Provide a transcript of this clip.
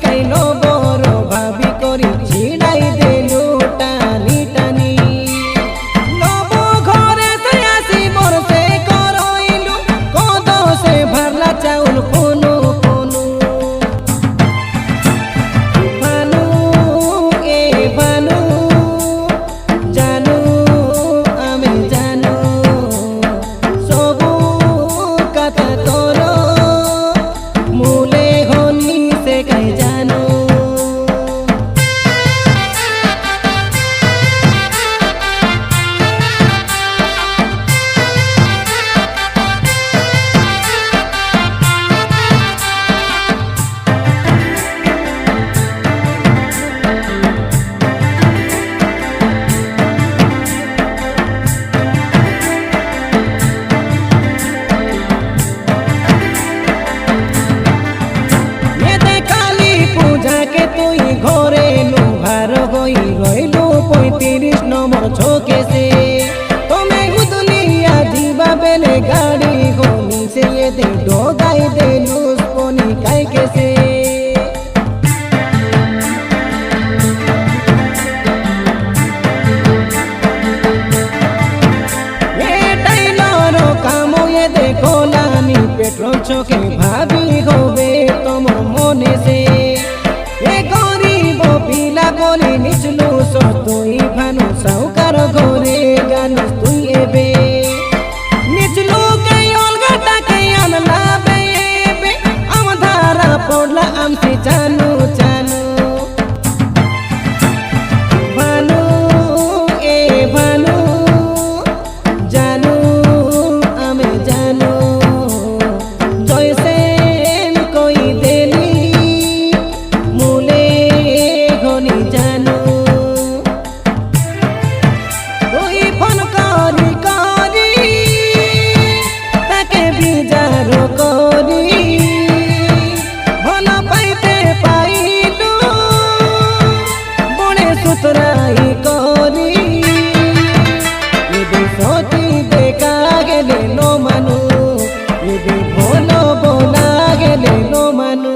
কাইলো বড় ভাবি করি ছিড়াই দেলু টানি টানি নব ঘরে সে আসি বরসে করইলু কদ সে ভরলা চাউল কোনু কোনু ভানু এ ভানু জানু আমি জানু সবু কথা তোর মূলে হনি সে কাই জানু ঘরে লোহার হই রইলু ৩৫ নম্বর ছোকে সে তুমি গুদলিয়া দিবা বেলে গাড়ি গনি সে দে ডোগাই দেলু পনি কাইকে সে এটাই লর কাম এ দেখো লানি পেট্রোল চোখে ভাবি হবে তোমার মনে সে পিলা বলে নিচলু সতই ভানু সাউকার ঘরে গানু তুই এবে নিচলু কে অলগাটাকে আনলা বেবে আম ধারা পড়লা আমসি জানু জানু ভানু এ ভানু জানু আমি জানু জয়সেন কই দেলি মূলে হনি জানু তুই ফোন করি করি তাকে বিচার করি ভাল পাইতে পাইলু বনে সুতরাই করি এবে সতী দেখা গেলে নো মানু এবে ভোল বোলা গেলে নো মানু।